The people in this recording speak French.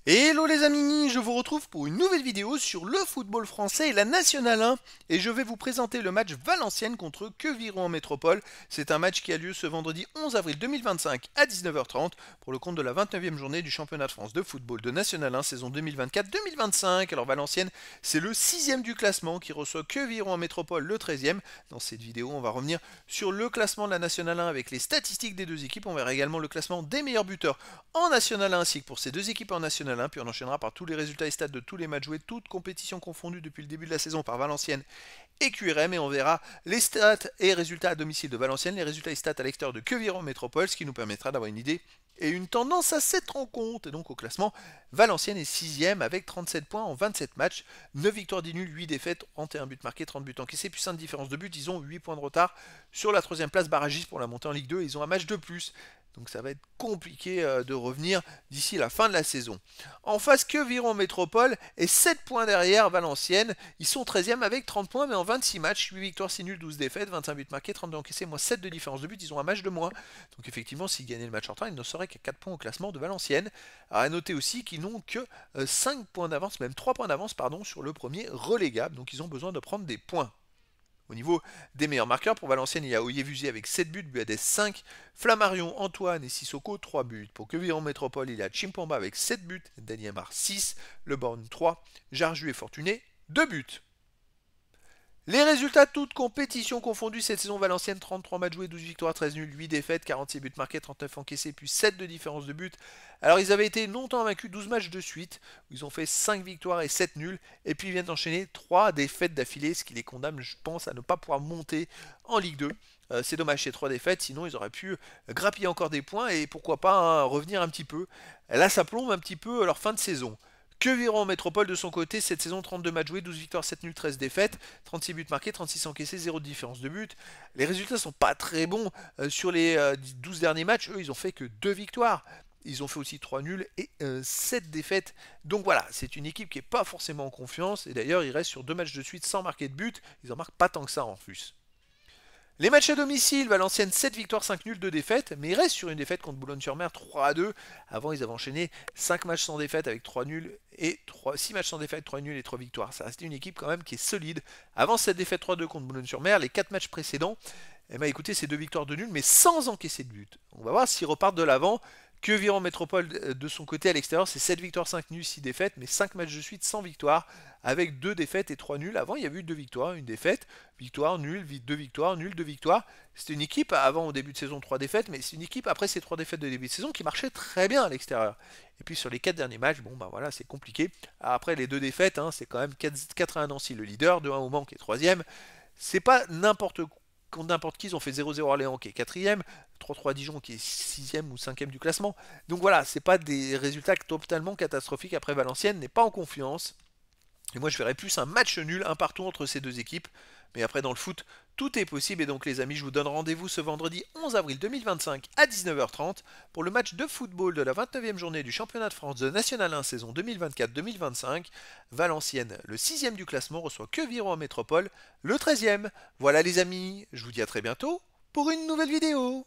Hello les amis, je vous retrouve pour une nouvelle vidéo sur le football français et la Nationale 1 et je vais vous présenter le match Valenciennes contre Queviron en métropole. C'est un match qui a lieu ce vendredi 11 avril 2025 à 19h30 pour le compte de la 29e journée du championnat de France de football de Nationale 1 saison 2024-2025. Alors Valenciennes, c'est le 6e du classement qui reçoit Queviron en métropole le 13e. Dans cette vidéo, on va revenir sur le classement de la Nationale 1 avec les statistiques des deux équipes. On verra également le classement des meilleurs buteurs en National 1 ainsi que pour ces deux équipes en National 1, puis on enchaînera par tous les résultats et stats de tous les matchs joués, toutes compétitions confondues depuis le début de la saison par Valenciennes et QRM, et on verra les stats et résultats à domicile de Valenciennes, les résultats et stats à l'extérieur de Queviron Métropole, ce qui nous permettra d'avoir une idée et une tendance à cette rencontre. Et donc au classement, Valenciennes est 6ème avec 37 points en 27 matchs, 9 victoires, 10 nuls, 8 défaites, 31 buts marqués, 30 buts encaissés, plus 5 différences de buts. Ils ont 8 points de retard sur la 3ème place barragiste pour la montée en Ligue 2, ils ont un match de plus. Donc ça va être compliqué de revenir d'ici la fin de la saison. En face, Queviron Métropole est 7 points derrière Valenciennes. Ils sont 13e avec 30 points, mais en 26 matchs, 8 victoires, 6 nuls, 12 défaites, 25 buts marqués, 32 encaissés, moins 7 de différence de but. Ils ont un match de moins. Donc effectivement, s'ils gagnaient le match en retard, ils ne seraient qu'à 4 points au classement de Valenciennes. Alors, à noter aussi qu'ils n'ont que 5 points d'avance, même 3 points d'avance, pardon, sur le premier relégable. Donc ils ont besoin de prendre des points. Au niveau des meilleurs marqueurs, pour Valenciennes, il y a Oyevusi avec 7 buts, Buades 5, Flammarion, Antoine et Sissoko 3 buts. Pour Queviron Métropole, il y a Chimpamba avec 7 buts, Daniamar 6, Le Born 3, Jarju et Fortuné 2 buts. Les résultats, toutes compétitions confondues cette saison, Valenciennes 33 matchs joués, 12 victoires, 13 nuls, 8 défaites, 46 buts marqués, 39 encaissés, puis 7 de différence de but. Alors ils avaient été longtemps vaincus 12 matchs de suite, où ils ont fait 5 victoires et 7 nuls, et puis ils viennent d'enchaîner 3 défaites d'affilée, ce qui les condamne, je pense, à ne pas pouvoir monter en Ligue 2. C'est dommage, ces 3 défaites, sinon ils auraient pu grappiller encore des points et pourquoi pas revenir un petit peu. Là ça plombe un petit peu leur fin de saison. Queviron Métropole de son côté, cette saison 32 matchs joués, 12 victoires, 7 nuls, 13 défaites, 36 buts marqués, 36 encaissés, 0 de différence de but. Les résultats sont pas très bons sur les 12 derniers matchs, eux ils ont fait que 2 victoires. Ils ont fait aussi 3 nuls et 7 défaites. Donc voilà, c'est une équipe qui n'est pas forcément en confiance. Et d'ailleurs, ils restent sur 2 matchs de suite sans marquer de but. Ils en marquent pas tant que ça en plus. Les matchs à domicile, Valenciennes 7 victoires, 5 nuls, 2 défaites, mais ils restent sur une défaite contre Boulogne-sur-Mer 3-2. Avant, ils avaient enchaîné 5 matchs sans défaite avec 3 nuls et 6 matchs sans défaite, 3 nuls et 3 victoires. Ça reste une équipe quand même qui est solide. Avant cette défaite 3-2 contre Boulogne-sur-Mer, les 4 matchs précédents, eh ben, écoutez, c'est 2 victoires de nuls, mais sans encaisser de but. On va voir s'ils repartent de l'avant. Queviron Métropole de son côté à l'extérieur, c'est 7 victoires, 5 nuls, 6 défaites, mais 5 matchs de suite sans victoire, avec 2 défaites et 3 nuls. Avant, il y avait eu 2 victoires, une défaite, victoire, nul, 2 victoires, nul, 2 victoires. C'était une équipe, avant au début de saison, 3 défaites, mais c'est une équipe après ces 3 défaites de début de saison qui marchait très bien à l'extérieur. Et puis sur les 4 derniers matchs, bon ben voilà, c'est compliqué. Après les 2 défaites, hein, c'est quand même 4-1 Nancy le leader, 2-1 au Mans qui est 3ème. C'est pas n'importe quoi. Contre n'importe qui, ils ont fait 0-0 Orléans qui est 4ème, 3-3 Dijon qui est 6ème ou 5ème du classement. Donc voilà, c'est pas des résultats totalement catastrophiques. Après, Valenciennes n'est pas en confiance. Et moi, je verrais plus un match nul, un partout entre ces deux équipes. Mais après, dans le foot, tout est possible. Et donc, les amis, je vous donne rendez-vous ce vendredi 11 avril 2025 à 19h30 pour le match de football de la 29e journée du championnat de France de National 1 saison 2024-2025. Valenciennes, le 6e du classement, reçoit Queviron en métropole, le 13e. Voilà, les amis, je vous dis à très bientôt pour une nouvelle vidéo.